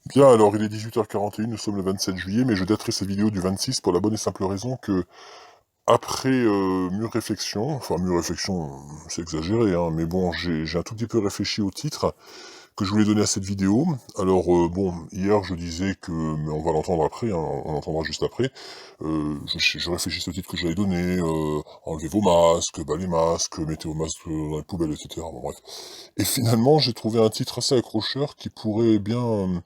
Bien, alors il est 18h41, nous sommes le 27 juillet, mais je daterai cette vidéo du 26 pour la bonne et simple raison que, après mûre réflexion, enfin mûre réflexion, c'est exagéré, hein, mais bon, j'ai un tout petit peu réfléchi au titre que je voulais donner à cette vidéo. Alors bon, hier je disais que, mais on va l'entendre après, hein, on l'entendra juste après, je réfléchissais au titre que j'avais donné, enlevez vos masques, bas les masques, mettez vos masques dans les poubelles, etc. Bon bref. Et finalement, j'ai trouvé un titre assez accrocheur qui pourrait bien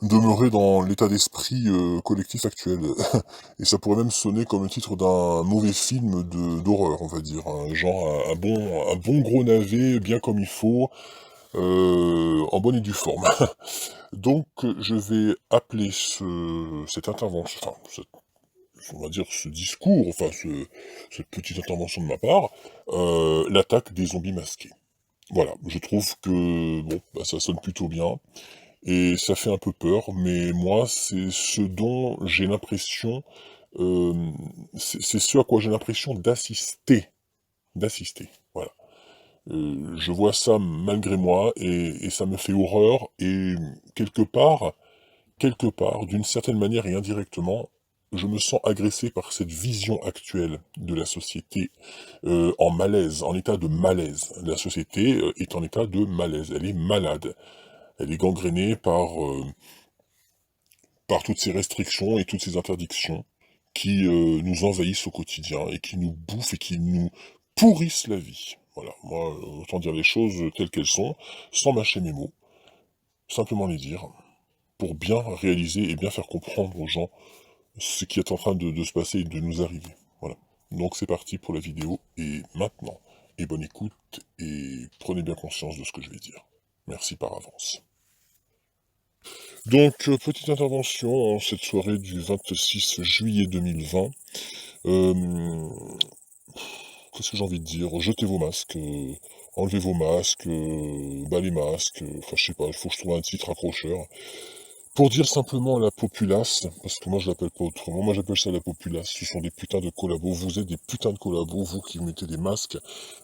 demeurer dans l'état d'esprit collectif actuel. Et ça pourrait même sonner comme le titre d'un mauvais film d'horreur, on va dire. Genre un bon gros navet, bien comme il faut, en bonne et due forme. Donc je vais appeler cette intervention, enfin, on va dire ce discours, enfin cette petite intervention de ma part, l'attaque des zombies masqués. Voilà, je trouve que bon, bah, ça sonne plutôt bien. Et ça fait un peu peur, mais moi, c'est ce dont j'ai l'impression, c'est ce à quoi j'ai l'impression d'assister, voilà. Je vois ça malgré moi et ça me fait horreur et quelque part, d'une certaine manière et indirectement, je me sens agressé par cette vision actuelle de la société, en malaise, en état de malaise. La société, est en état de malaise, elle est malade. Elle est gangrénée par toutes ces restrictions et toutes ces interdictions qui nous envahissent au quotidien et qui nous bouffent et qui nous pourrissent la vie. Voilà, moi, autant dire les choses telles qu'elles sont, sans mâcher mes mots, simplement les dire, pour bien réaliser et bien faire comprendre aux gens ce qui est en train de se passer et de nous arriver. Voilà. Donc c'est parti pour la vidéo, et maintenant, et bonne écoute, et prenez bien conscience de ce que je vais dire. Merci par avance. Donc, petite intervention en cette soirée du 26 juillet 2020. Euh, Qu'est-ce que j'ai envie de dire? Jetez vos masques, enlevez vos masques, bas les masques, enfin je sais pas, il faut que je trouve un titre accrocheur. Pour dire simplement à la populace, parce que moi je l'appelle pas autrement, moi j'appelle ça la populace, ce sont des putains de collabos, vous êtes des putains de collabos, vous qui mettez des masques,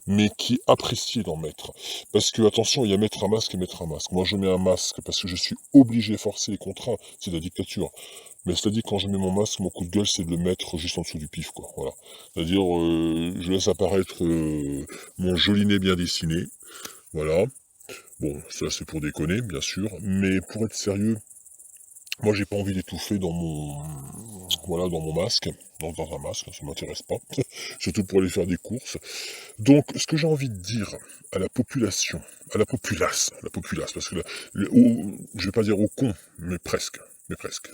mais qui appréciez d'en mettre. Parce que attention, il y a mettre un masque et mettre un masque. Moi je mets un masque parce que je suis obligé, forcé et contraint, c'est la dictature. Mais c'est-à-dire quand je mets mon masque, mon coup de gueule, c'est de le mettre juste en dessous du pif, quoi. Voilà. C'est-à-dire, je laisse apparaître mon joli nez bien dessiné. Voilà. Bon, ça c'est pour déconner, bien sûr. Mais pour être sérieux, moi j'ai pas envie d'étouffer dans mon masque, dans un masque, ça m'intéresse pas. Surtout pour aller faire des courses. Donc, ce que j'ai envie de dire à la population, à la populace, parce que je vais pas dire au con, mais presque. Mais presque.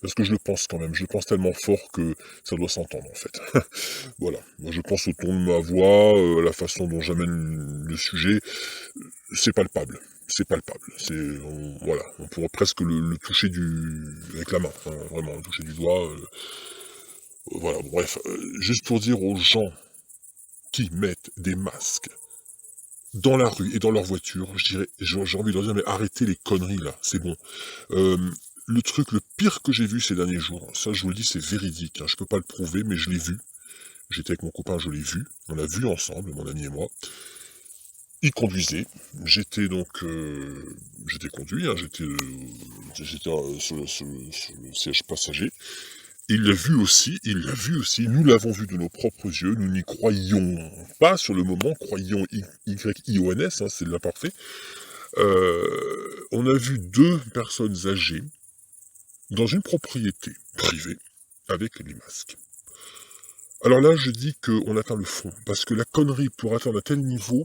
Parce que je le pense quand même, je le pense tellement fort que ça doit s'entendre en fait. Voilà, moi je pense au ton de ma voix, la façon dont j'amène le sujet, c'est palpable. C'est palpable. Voilà, on pourrait presque le toucher avec la main, hein, vraiment, le toucher du doigt. Voilà, bref, juste pour dire aux gens qui mettent des masques dans la rue et dans leur voiture, j'ai envie de leur dire, mais arrêtez les conneries là, c'est bon. Euh, le truc le pire que j'ai vu ces derniers jours, ça je vous le dis, c'est véridique, hein, je peux pas le prouver, mais je l'ai vu. J'étais avec mon copain, je l'ai vu, on l'a vu ensemble, mon ami et moi. Il conduisait, j'étais conduit, hein, j'étais sur le siège passager. Il l'a vu aussi, nous l'avons vu de nos propres yeux, nous n'y croyions pas sur le moment, croyions Y-I-O-N-S, hein, c'est l'imparfait. On a vu deux personnes âgées dans une propriété privée avec les masques. Alors là, je dis qu'on atteint le fond, parce que la connerie pour atteindre un tel niveau,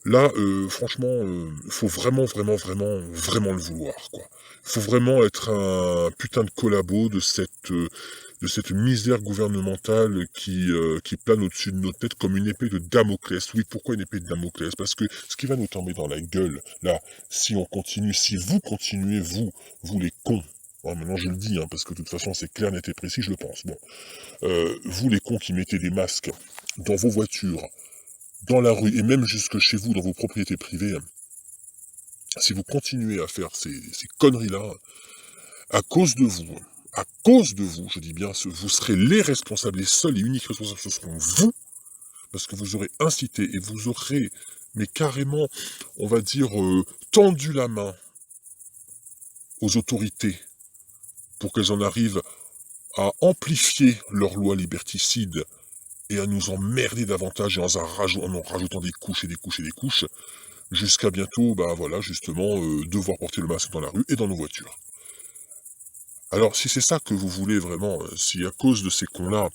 là, franchement, faut vraiment, vraiment, vraiment, vraiment le vouloir, quoi. Faut vraiment être un putain de collabo de cette misère gouvernementale qui plane au-dessus de nos têtes comme une épée de Damoclès. Oui, pourquoi une épée de Damoclès? Parce que ce qui va nous tomber dans la gueule, là, si on continue, si vous continuez, vous les cons, hein, maintenant je le dis, hein, parce que de toute façon c'est clair, net et précis, je le pense. Bon, vous les cons qui mettez des masques dans vos voitures, dans la rue et même jusque chez vous, dans vos propriétés privées, si vous continuez à faire ces conneries-là, à cause de vous, je dis bien, vous serez les responsables, les seuls et uniques responsables, ce seront vous, parce que vous aurez incité et vous aurez, mais carrément, on va dire, tendu la main aux autorités pour qu'elles en arrivent à amplifier leurs lois liberticides et à nous emmerder davantage en en rajoutant des couches et des couches et des couches, jusqu'à bientôt, bah voilà, justement, devoir porter le masque dans la rue et dans nos voitures. Alors, si c'est ça que vous voulez vraiment, si à cause de ces cons-là,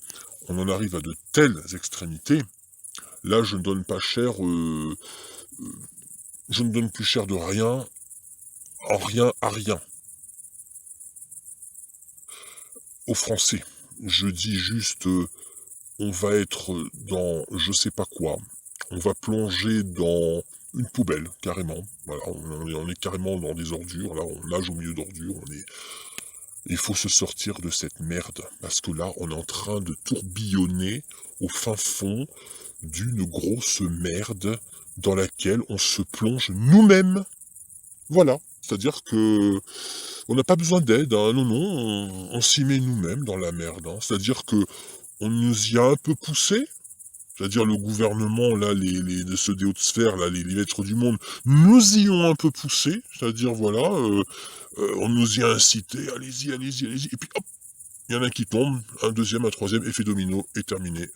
on en arrive à de telles extrémités, là, je ne donne pas cher, je ne donne plus cher de rien, en rien à rien, aux Français. Je dis juste, on va être dans je sais pas quoi, on va plonger dans une poubelle, carrément. Voilà, on est carrément dans des ordures, là, on nage au milieu d'ordures, il faut se sortir de cette merde, parce que là, on est en train de tourbillonner au fin fond d'une grosse merde dans laquelle on se plonge nous-mêmes. Voilà. C'est-à-dire que on n'a pas besoin d'aide, hein, non, non, on s'y met nous-mêmes dans la merde. Hein. C'est-à-dire que on nous y a un peu poussé, c'est-à-dire le gouvernement, là, de ceux des hautes sphères, là, les maîtres du monde, nous y ont un peu poussé, c'est-à-dire, voilà, on nous y a incité, allez-y, allez-y, allez-y, et puis hop, il y en a un qui tombe, un deuxième, un troisième, effet domino, et terminé.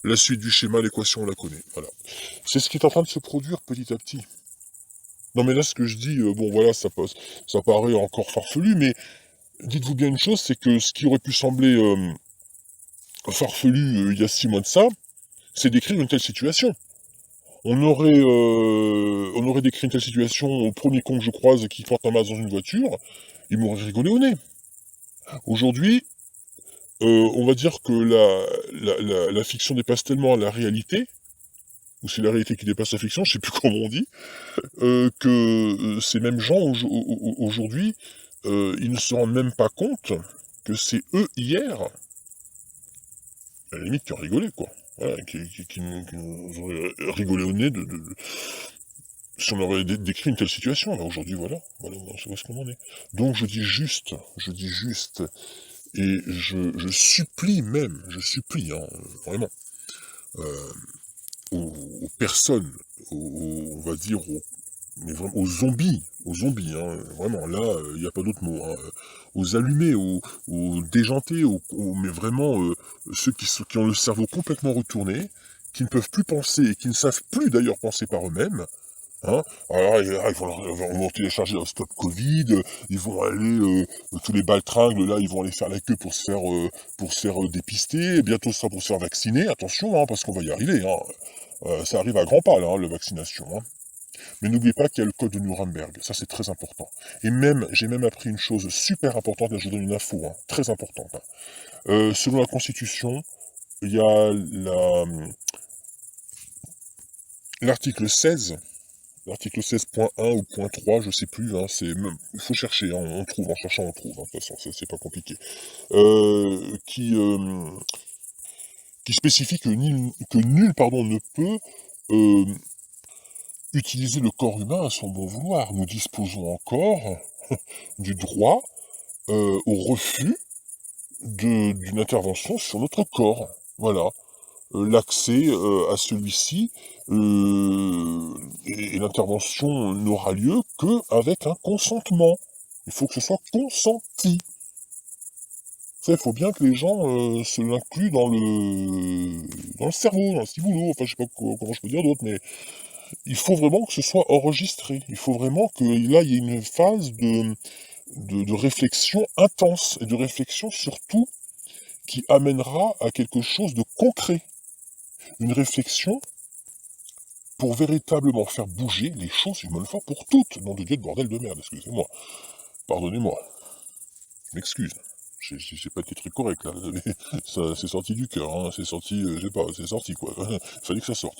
La suite du schéma, l'équation, on la connaît, voilà. C'est ce qui est en train de se produire petit à petit. Non mais là, ce que je dis, bon voilà, ça paraît encore farfelu, mais dites-vous bien une chose, c'est que ce qui aurait pu sembler farfelu il y a 6 mois de ça, c'est décrire une telle situation. On aurait décrit une telle situation au premier con que je croise qui porte un masque dans une voiture, il m'aurait rigolé au nez. Aujourd'hui, on va dire que la fiction dépasse tellement la réalité, ou c'est la réalité qui dépasse la fiction, je sais plus comment on dit, que ces mêmes gens aujourd'hui, ils ne se rendent même pas compte que c'est eux hier, à la limite, qui ont rigolé, quoi. Voilà, qui nous auraient rigolé au nez si on aurait décrit une telle situation, là, aujourd'hui, voilà, on sait où est-ce qu'on en est. Donc, je dis juste, et je supplie même, hein, vraiment, euh, aux personnes, on va dire, mais vraiment aux zombies, hein, vraiment, là, il n'y a pas d'autre mot, hein, aux allumés, aux déjantés, mais vraiment, ceux qui ont le cerveau complètement retourné, qui ne peuvent plus penser, et qui ne savent plus d'ailleurs penser par eux-mêmes, hein. Alors là, ils vont télécharger un Stop Covid, ils vont aller, tous les baltringles, là, ils vont aller faire la queue pour se faire dépister, et bientôt ce sera pour se faire vacciner, attention, hein, parce qu'on va y arriver, hein. Ça arrive à grands pas, là, hein, la vaccination, hein. Mais n'oubliez pas qu'il y a le code de Nuremberg, ça c'est très important. Et même, j'ai même appris une chose super importante, là je vous donne une info, hein, très importante. Hein. Selon la Constitution, il y a l'article 16, l'article 16.1 ou .3, je sais plus, hein, il faut chercher, hein, on trouve, en cherchant on trouve, hein, de toute façon, c'est pas compliqué. Qui spécifie que nul pardon, ne peut utiliser le corps humain à son bon vouloir. Nous disposons encore du droit au refus d'une intervention sur notre corps. Voilà. L'accès à celui-ci et l'intervention n'aura lieu qu'avec un consentement. Il faut que ce soit consenti. Ça, il faut bien que les gens se l'incluent dans le cerveau, dans le ciboulot, enfin je sais pas comment je peux dire d'autre, mais il faut vraiment que ce soit enregistré. Il faut vraiment que là, il y ait une phase de réflexion intense, et de réflexion surtout qui amènera à quelque chose de concret. Une réflexion pour véritablement faire bouger les choses une bonne fois pour toutes. Nom de Dieu de bordel de merde, excusez-moi. Pardonnez-moi. Je m'excuse. J'ai pas été très correct là. Ça, c'est sorti du cœur, hein. C'est sorti, je sais pas, c'est sorti quoi. Il fallait que ça sorte.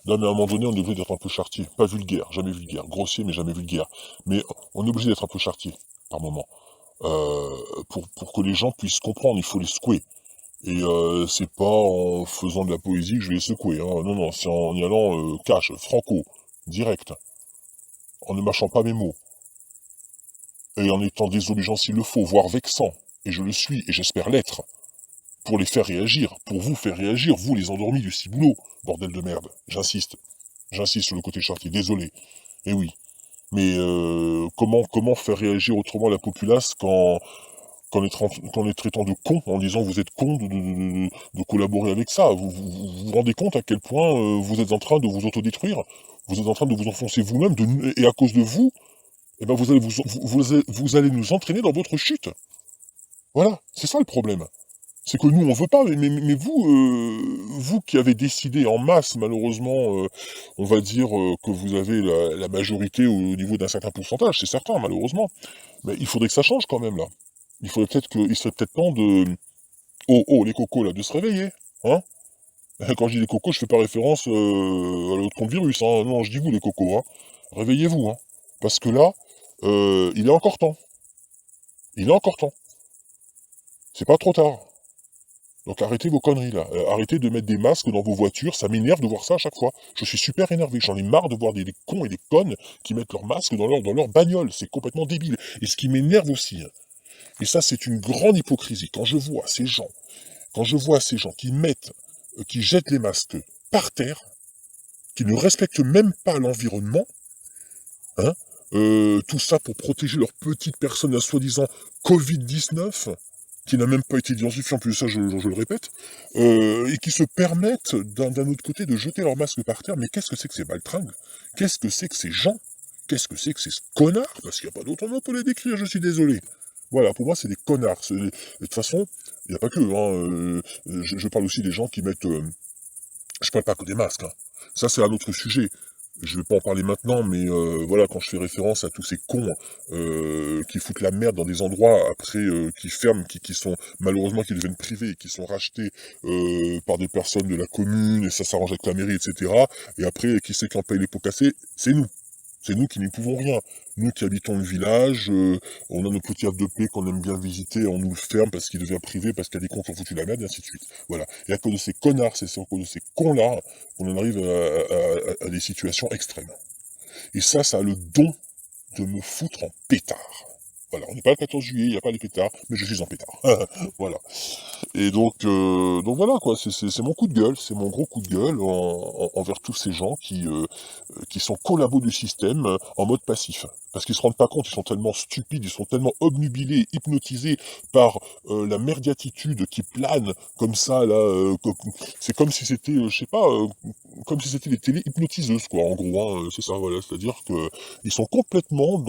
Non mais à un moment donné, on est obligé d'être un peu chartier. Pas vulgaire, jamais vulgaire. Grossier, mais jamais vulgaire. Mais on est obligé d'être un peu chartier, par moment. Pour que les gens puissent comprendre, il faut les secouer. Et c'est pas en faisant de la poésie que je vais les secouer, hein. Non, non, c'est en y allant cash, franco, direct. En ne mâchant pas mes mots. Et en étant désobligeant s'il le faut, voire vexant. Et je le suis, et j'espère l'être. Pour les faire réagir, pour vous faire réagir, vous les endormis du ciboulot, bordel de merde. J'insiste sur le côté chartier, désolé. Et oui. Mais comment faire réagir autrement la populace qu'en les traitant de cons, en disant: «Vous êtes cons de collaborer avec ça». Vous rendez compte à quel point, vous êtes en train de vous autodétruire? Vous êtes en train de vous enfoncer vous-même et à cause de vous, eh ben, vous allez nous entraîner dans votre chute. Voilà, c'est ça le problème. C'est que nous, on veut pas, mais vous, vous qui avez décidé en masse, malheureusement, on va dire, que vous avez la majorité au niveau d'un certain pourcentage, c'est certain, malheureusement. Mais il faudrait que ça change quand même, là. Il serait peut-être temps de oh, oh, les cocos, là, de se réveiller, hein? Quand je dis les cocos, je fais pas référence, à l'autre contre virus, hein. Non, je dis vous, les cocos, hein. Réveillez-vous, hein. Parce que là, il est encore temps. Il est encore temps. C'est pas trop tard. Donc arrêtez vos conneries là, arrêtez de mettre des masques dans vos voitures, ça m'énerve de voir ça à chaque fois. Je suis super énervé, j'en ai marre de voir des cons et des connes qui mettent leurs masques dans leur bagnole, c'est complètement débile. Et ce qui m'énerve aussi, hein, et ça c'est une grande hypocrisie, quand je vois ces gens qui mettent, qui jettent les masques par terre, qui ne respectent même pas l'environnement, hein, tout ça pour protéger leur petite personne, la soi-disant Covid-19, qui n'a même pas été identifié, en plus de ça, je le répète, et qui se permettent, d'un autre côté, de jeter leur masque par terre. Mais qu'est-ce que c'est que ces baltringues? Qu'est-ce que c'est que ces gens? Qu'est-ce que c'est que ces connards? Parce qu'il n'y a pas d'autre mot pour les décrire, je suis désolé. Voilà, pour moi, c'est des connards. De toute façon, il n'y a pas que, hein, je parle aussi des gens qui mettent... je parle pas que des masques, hein. Ça, c'est un autre sujet. Je vais pas en parler maintenant, mais voilà, quand je fais référence à tous ces cons qui foutent la merde dans des endroits, après qui ferment, qui sont malheureusement qui deviennent privés, qui sont rachetés par des personnes de la commune, et ça s'arrange avec la mairie, etc. Et après, qui c'est qui en paye les pots cassés? C'est nous. C'est nous qui n'y pouvons rien. Nous qui habitons le village, on a nos petits havres de paix qu'on aime bien visiter, on nous le ferme parce qu'il devient privé, parce qu'il y a des cons qui ont foutu la merde, et ainsi de suite. Voilà. Et à cause de ces connards, c'est à cause de ces cons-là qu'on en arrive à des situations extrêmes. Et ça a le don de me foutre en pétard. Voilà, on n'est pas le 14 juillet, il n'y a pas les pétards, mais je suis en pétard. Voilà. Et donc voilà quoi, c'est mon coup de gueule, c'est mon gros coup de gueule envers tous ces gens qui sont collabos du système en mode passif. Parce qu'ils se rendent pas compte, ils sont tellement stupides, ils sont tellement obnubilés, hypnotisés par la merdiatitude qui plane comme ça là. C'est comme si c'était, je sais pas, comme si c'était des télé hypnotiseuses quoi. En gros, hein, c'est ça. Voilà, c'est-à-dire que ils sont complètement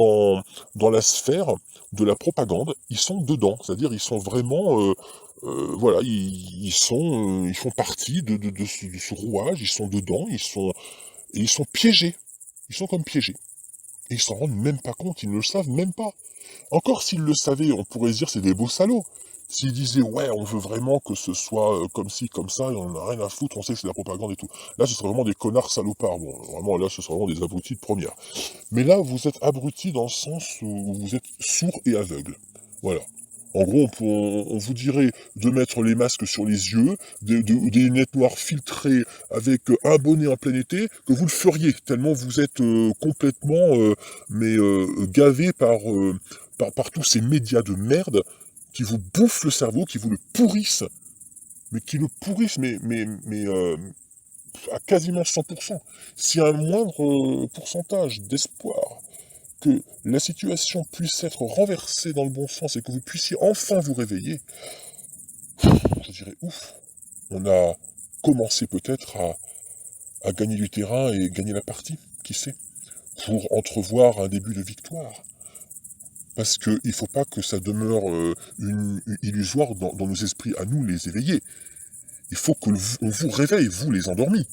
dans la sphère de la propagande. Ils sont dedans, c'est-à-dire ils sont vraiment voilà, ils font partie de ce rouage, ils sont dedans, et ils sont piégés. Ils sont comme piégés. Et ils s'en rendent même pas compte, ils ne le savent même pas. Encore s'ils le savaient, on pourrait se dire c'est des beaux salauds. S'ils disaient ouais, on veut vraiment que ce soit comme ci, comme ça, et on en a rien à foutre, on sait que c'est de la propagande et tout. Là, ce serait vraiment des connards salopards. Bon, vraiment, là, ce serait vraiment des abrutis de première. Mais là, vous êtes abrutis dans le sens où vous êtes sourds et aveugles. Voilà. En gros, on vous dirait de mettre les masques sur les yeux, des lunettes noires filtrées avec un bonnet en plein été, que vous le feriez, tellement vous êtes complètement gavé par tous ces médias de merde qui vous bouffent le cerveau, qui vous le pourrissent, mais qui le pourrissent, à quasiment 100%. S'il y a un moindre pourcentage d'espoir que la situation puisse être renversée dans le bon sens et que vous puissiez enfin vous réveiller, je dirais ouf, on a commencé peut-être à gagner du terrain et gagner la partie, qui sait, pour entrevoir un début de victoire. Parce qu'il ne faut pas que ça demeure une illusoire dans nos esprits à nous, les éveillés. Il faut qu'on vous réveille, vous les endormis,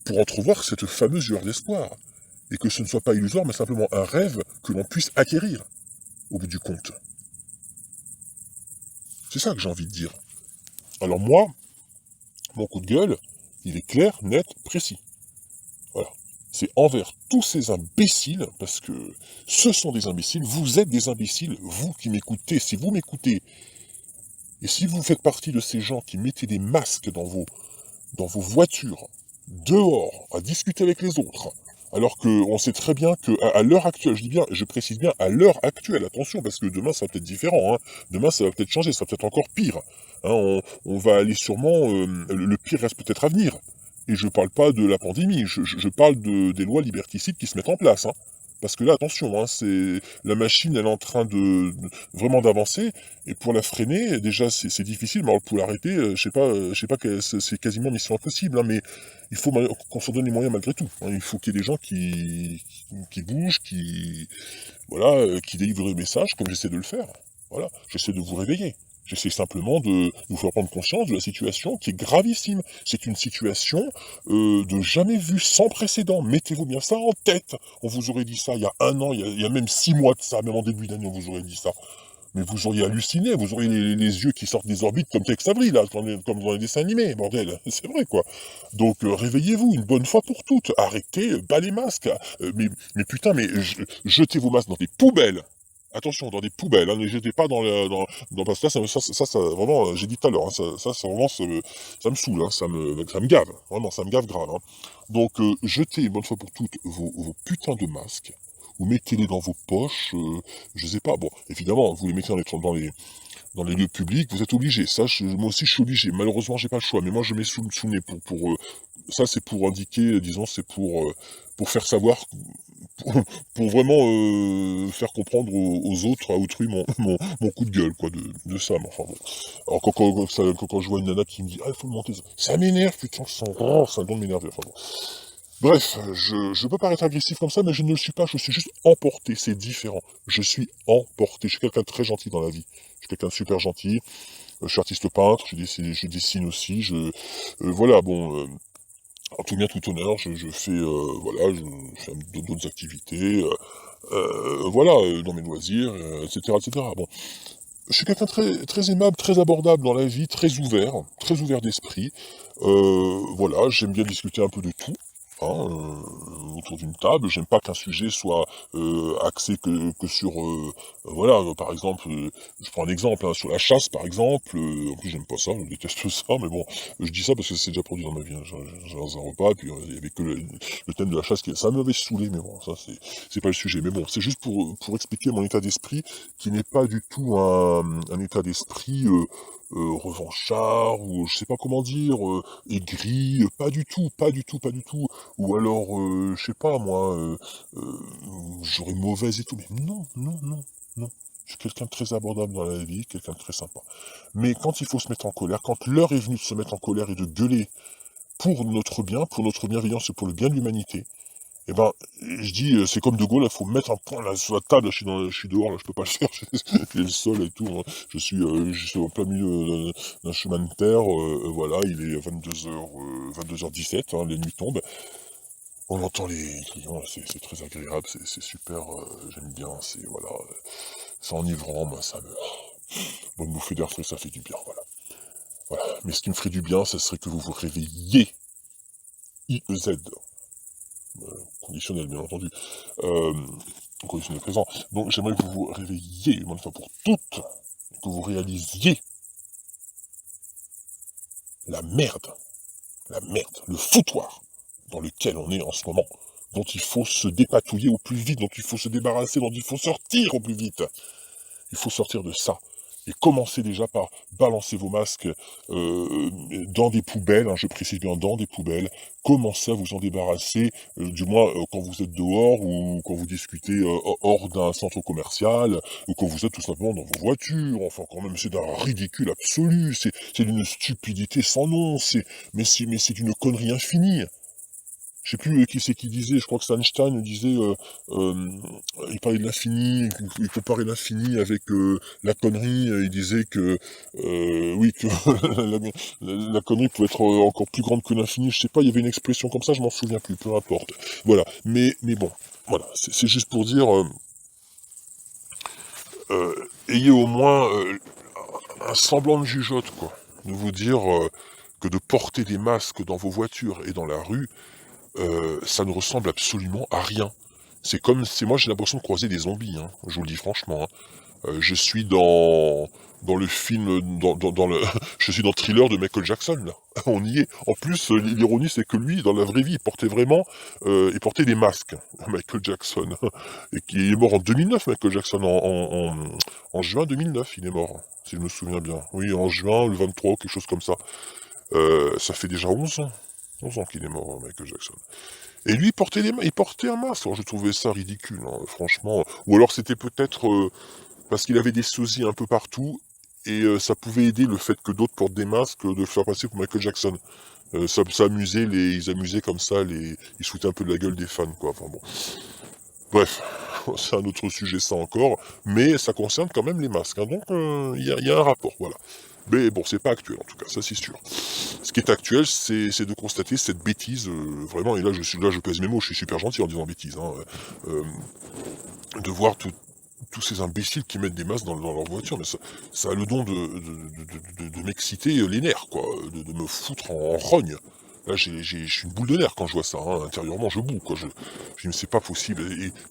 pour entrevoir cette fameuse lueur d'espoir. Et que ce ne soit pas illusoire, mais simplement un rêve que l'on puisse acquérir, au bout du compte. C'est ça que j'ai envie de dire. Alors moi, mon coup de gueule, il est clair, net, précis. Voilà. C'est envers tous ces imbéciles, parce que ce sont des imbéciles, vous êtes des imbéciles, vous qui m'écoutez, si vous m'écoutez, et si vous faites partie de ces gens qui mettez des masques dans vos voitures, dehors, à discuter avec les autres, alors qu'on sait très bien qu'à l'heure actuelle, je dis bien, je précise bien, à l'heure actuelle, attention, parce que demain ça va peut-être différent, hein, demain ça va peut-être changer, ça va peut-être encore pire, hein, on va aller sûrement, le pire reste peut-être à venir, et je parle pas de la pandémie, je parle des lois liberticides qui se mettent en place, hein. Parce que là, attention, hein, c'est la machine, elle est en train vraiment d'avancer, et pour la freiner, déjà, c'est difficile, mais alors pour l'arrêter, je sais pas que c'est quasiment mission impossible, hein, mais il faut qu'on s'en donne les moyens malgré tout, hein. Il faut qu'il y ait des gens qui bougent, voilà, qui délivrent des messages comme j'essaie de le faire. Voilà, j'essaie de vous réveiller. J'essaie simplement de vous faire prendre conscience de la situation qui est gravissime. C'est une situation de jamais vue, sans précédent. Mettez-vous bien ça en tête. On vous aurait dit ça il y a un an, il y a même 6 mois de ça, même en début d'année, on vous aurait dit ça. Mais vous auriez halluciné, vous auriez les yeux qui sortent des orbites comme Tex Avery, là, comme dans les dessins animés, bordel. C'est vrai, quoi. Donc, réveillez-vous une bonne fois pour toutes. Arrêtez, bas les masques. Mais putain, jetez vos masques dans des poubelles. Attention, dans des poubelles, hein, ne les jetez pas parce que là, ça, vraiment, j'ai dit tout à l'heure, hein, ça, vraiment, ça me saoule, hein, ça me gave, vraiment, ça me gave grave, hein. Donc, jetez une bonne fois pour toutes vos putains de masques, vous mettez-les dans vos poches, je sais pas, bon, évidemment, vous les mettez dans les lieux publics, vous êtes obligés, ça, moi aussi, je suis obligé, malheureusement, j'ai pas le choix, mais moi, je mets sous le nez ça, c'est pour indiquer, disons, c'est pour faire savoir, pour, pour vraiment faire comprendre aux autres, à autrui, mon coup de gueule, quoi, de ça, mais enfin bon. Alors quand je vois une nana qui me dit, ah, il faut le monter, ça m'énerve, putain, ça donne m'énerver, enfin bon. Bref, je peux paraître agressif comme ça, mais je ne le suis pas, je suis juste emporté, c'est différent. Je suis emporté, je suis quelqu'un de très gentil dans la vie. Je suis quelqu'un de super gentil, je suis artiste peintre, je dessine aussi, voilà, bon, en tout bien, tout honneur, je fais, voilà, je fais d'autres activités, voilà, dans mes loisirs, etc., etc. Bon, je suis quelqu'un de très aimable, très abordable dans la vie, très ouvert d'esprit. Voilà, j'aime bien discuter un peu de tout, hein, autour d'une table. J'aime pas qu'un sujet soit axé que sur, voilà, par exemple, je prends un exemple, hein, sur la chasse, par exemple. En plus, j'aime pas ça, je déteste ça, mais bon, je dis ça parce que c'est déjà produit dans ma vie, hein. J'ai dans un repas, puis il y avait que le thème de la chasse ça m'avait saoulé, mais bon, ça c'est pas le sujet. Mais bon, c'est juste pour expliquer mon état d'esprit, qui n'est pas du tout un état d'esprit revanchard, ou je sais pas comment dire, aigri, pas du tout, pas du tout, pas du tout. Ou alors, je sais pas moi, euh, j'aurais mauvaise et tout, mais non, non, non, non. Je suis quelqu'un de très abordable dans la vie, quelqu'un de très sympa. Mais quand il faut se mettre en colère, quand l'heure est venue de se mettre en colère et de gueuler pour notre bien, pour notre bienveillance et pour le bien de l'humanité, eh ben, je dis, c'est comme De Gaulle, il faut me mettre un point là sur la table, là, je suis dehors, là, je peux pas le faire, j'ai le sol et tout, hein. Je suis en plein milieu d'un chemin de terre, voilà, il est 22h17, hein, les nuits tombent, on entend les grillons, c'est très agréable, c'est super, j'aime bien, voilà, c'est enivrant, moi, bonne bouffée d'air frais, ça fait du bien, voilà. Voilà, mais ce qui me ferait du bien, ce serait que vous vous réveilliez, IEZ, conditionnel, bien entendu. Euh, Conditionnel présent. Donc j'aimerais que vous vous réveilliez une bonne fois pour toutes, que vous réalisiez la merde, le foutoir dans lequel on est en ce moment, dont il faut se dépatouiller au plus vite, dont il faut se débarrasser, dont il faut sortir au plus vite. Il faut sortir de ça. Et commencez déjà par balancer vos masques dans des poubelles, hein, je précise bien dans des poubelles. Commencez à vous en débarrasser, du moins quand vous êtes dehors ou quand vous discutez hors d'un centre commercial ou quand vous êtes tout simplement dans vos voitures. Enfin, quand même, c'est d'un ridicule absolu, c'est d'une stupidité sans nom, mais c'est d'une connerie infinie. Je sais plus qui c'est qui disait, je crois que c'est Einstein disait, il parlait de l'infini, il comparait l'infini avec la connerie, il disait que, oui, que la connerie pouvait être encore plus grande que l'infini, je sais pas, il y avait une expression comme ça, je m'en souviens plus, peu importe. Voilà, mais bon, voilà, c'est juste pour dire, ayez au moins un semblant de jugeote, quoi, de vous dire que de porter des masques dans vos voitures et dans la rue, ça ne ressemble absolument à rien. Moi j'ai l'impression de croiser des zombies, hein, je vous le dis franchement, hein. Je suis dans le film, dans le je suis dans le Thriller de Michael Jackson, là. On y est. En plus, l'ironie, c'est que lui, dans la vraie vie, il portait des masques, Michael Jackson. Et qui est mort en 2009, Michael Jackson, en juin 2009, il est mort, si je me souviens bien. Oui, en juin, le 23, quelque chose comme ça. Ça fait déjà 11 ans. 11 ans qu'il est mort, Michael Jackson. Et lui, il portait un masque. Alors, je trouvais ça ridicule, hein, franchement. Ou alors c'était peut-être parce qu'il avait des sosies un peu partout, et ça pouvait aider le fait que d'autres portent des masques, de le faire passer pour Michael Jackson. Ça amusait ils amusaient comme ça, ils se foutaient un peu de la gueule des fans, quoi. Enfin bon. Bref, c'est un autre sujet ça encore, mais ça concerne quand même les masques, hein, donc il y a un rapport, voilà. Mais bon, c'est pas actuel en tout cas, ça c'est sûr. Ce qui est actuel, c'est de constater cette bêtise, vraiment, et là je pèse mes mots, je suis super gentil en disant bêtise, hein, de voir tous ces imbéciles qui mettent des masques dans leur voiture, mais ça a le don de m'exciter les nerfs, quoi, de me foutre en rogne. Là, je suis une boule de nerfs quand je vois ça, hein, intérieurement, je boue, quoi. Je dis, mais c'est pas possible.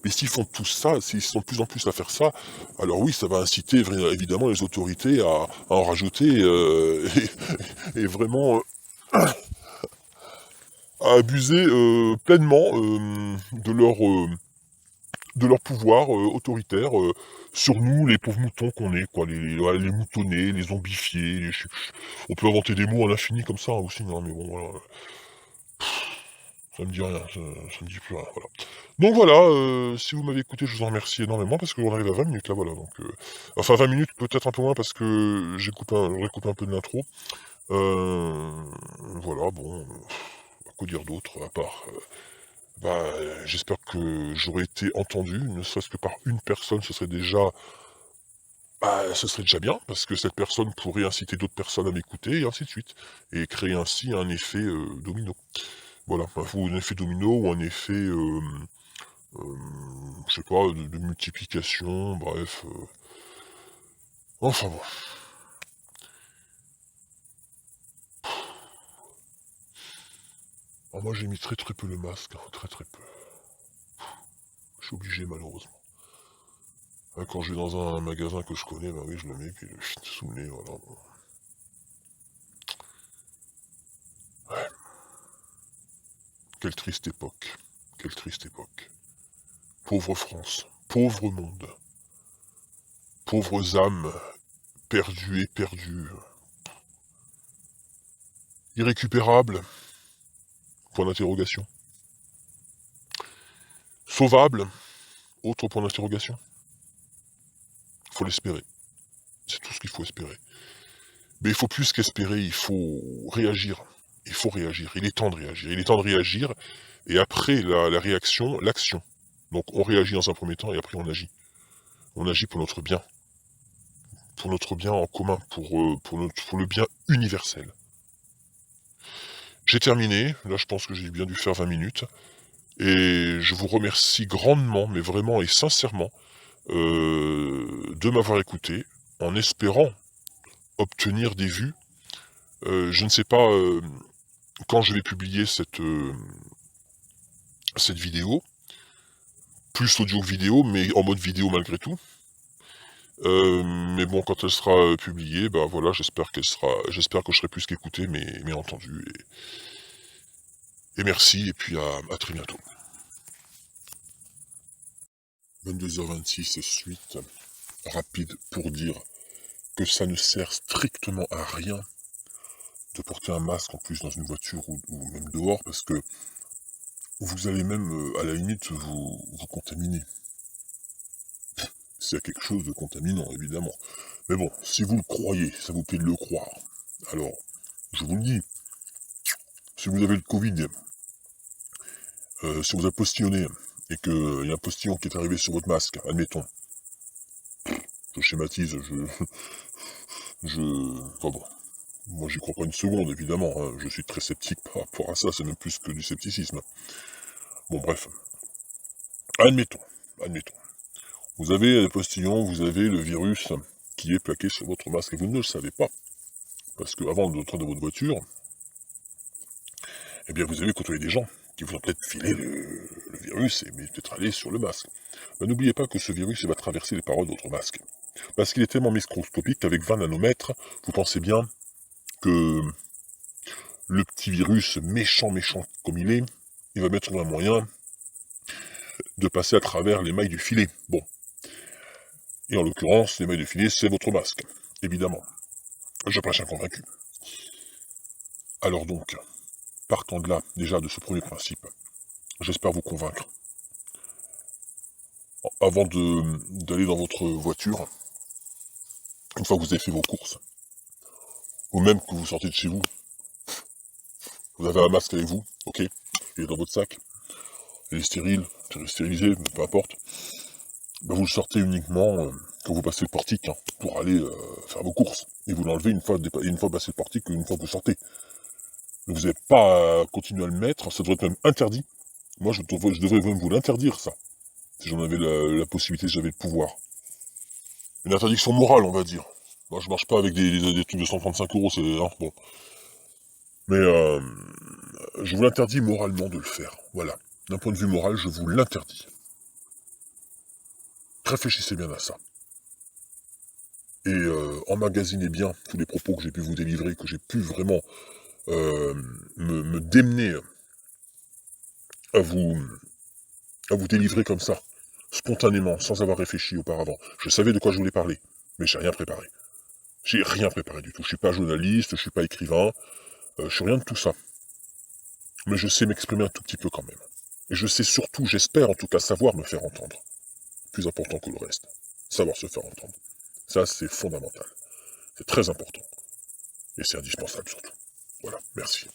Mais s'ils font tout ça, s'ils sont de plus en plus à faire ça, alors oui, ça va inciter évidemment les autorités à en rajouter, et vraiment à abuser pleinement de leur pouvoir autoritaire sur nous, les pauvres moutons qu'on est, quoi, voilà, les moutonnés, les zombifiés, on peut inventer des mots à l'infini comme ça aussi, hein, mais bon, voilà, ça me dit rien, ça me dit plus rien, voilà. Donc voilà, si vous m'avez écouté, je vous en remercie énormément parce qu'on arrive à 20 minutes là, voilà, donc enfin 20 minutes, peut-être un peu moins parce que j'aurais coupé un peu de l'intro. Heu, voilà, bon, quoi dire d'autre à part, bah, j'espère que j'aurai été entendu, ne serait-ce que par une personne, ce serait déjà bien, parce que cette personne pourrait inciter d'autres personnes à m'écouter et ainsi de suite, et créer ainsi un effet, domino. Voilà, ou un effet domino ou un effet, je sais pas, de multiplication, bref, enfin bon. Alors moi j'ai mis très, très peu le masque, hein, très, très peu. Je suis obligé malheureusement. Quand je vais dans un magasin que je connais, bah oui je le mets, puis sous le nez, voilà, bon. Ouais, quelle triste époque, quelle triste époque. Pauvre France, pauvre monde, pauvres âmes perdues et perdues, irrécupérables, point d'interrogation. Sauvables, autre point d'interrogation. Faut l'espérer, c'est tout ce qu'il faut espérer. Mais il faut plus qu'espérer, il faut réagir. Il faut réagir, il est temps de réagir. Il est temps de réagir, et après la réaction, l'action. Donc on réagit dans un premier temps et après on agit. On agit pour notre bien en commun, pour le bien universel. J'ai terminé, là je pense que j'ai bien dû faire 20 minutes, et je vous remercie grandement, mais vraiment et sincèrement, de m'avoir écouté, en espérant obtenir des vues. Je ne sais pas quand je vais publier cette vidéo, plus audio que vidéo, mais en mode vidéo malgré tout. Mais bon, quand elle sera publiée, bah voilà, j'espère que je serai plus qu'écouté, mais entendu, et merci, et puis à très bientôt. 22h26, suite rapide pour dire que ça ne sert strictement à rien de porter un masque en plus dans une voiture ou même dehors, parce que vous allez même, à la limite, vous contaminer. S'il y a quelque chose de contaminant, évidemment. Mais bon, si vous le croyez, ça vous plaît de le croire. Alors, je vous le dis, si vous avez le Covid, si vous avez postillonné, et qu'il y a un postillon qui est arrivé sur votre masque, admettons, je schématise, enfin bon, moi j'y crois pas une seconde, évidemment, hein, je suis très sceptique par rapport à ça, c'est même plus que du scepticisme. Bon bref, admettons, admettons. Vous avez le postillon, vous avez le virus qui est plaqué sur votre masque, et vous ne le savez pas. Parce qu'avant d'entrer dans votre voiture, eh bien vous avez côtoyé des gens qui vous ont peut-être filé le virus, et mais peut-être allé sur le masque. Ben, n'oubliez pas que ce virus il va traverser les parois de votre masque. Parce qu'il est tellement microscopique qu'avec 20 nanomètres, vous pensez bien que le petit virus, méchant comme il va bien trouver un moyen de passer à travers les mailles du filet. Bon. Et en l'occurrence, les mailles du filet, c'est votre masque. Évidemment. Je suis convaincu. Alors donc, partant de là, déjà de ce premier principe, j'espère vous convaincre. Avant d'aller dans votre voiture, une fois que vous avez fait vos courses, ou même que vous sortez de chez vous, vous avez un masque avec vous, ok, il est dans votre sac, il est stérile, stérilisé, peu importe, ben vous le sortez uniquement quand vous passez le portique, hein, pour aller faire vos courses, et vous l'enlevez une fois passé le portique, une fois que vous sortez. Donc vous n'avez pas à continuer à le mettre, ça devrait être même interdit. Moi je devrais même vous l'interdire, ça, si j'en avais la possibilité, si j'avais le pouvoir. Une interdiction morale, on va dire. Moi je marche pas avec des trucs de 135 €, c'est... hein, bon. Mais je vous l'interdis moralement de le faire, voilà. D'un point de vue moral, je vous l'interdis. Réfléchissez bien à ça. Et emmagasinez bien tous les propos que j'ai pu vous délivrer, que j'ai pu vraiment me démener à vous, à vous délivrer comme ça, spontanément, sans avoir réfléchi auparavant. Je savais de quoi je voulais parler, mais j'ai rien préparé. J'ai rien préparé du tout. Je suis pas journaliste, je suis pas écrivain, je suis rien de tout ça. Mais je sais m'exprimer un tout petit peu quand même. Et je sais surtout, j'espère en tout cas, savoir me faire entendre. Plus important que le reste. Savoir se faire entendre. Ça, c'est fondamental. C'est très important. Et c'est indispensable surtout. Voilà, merci.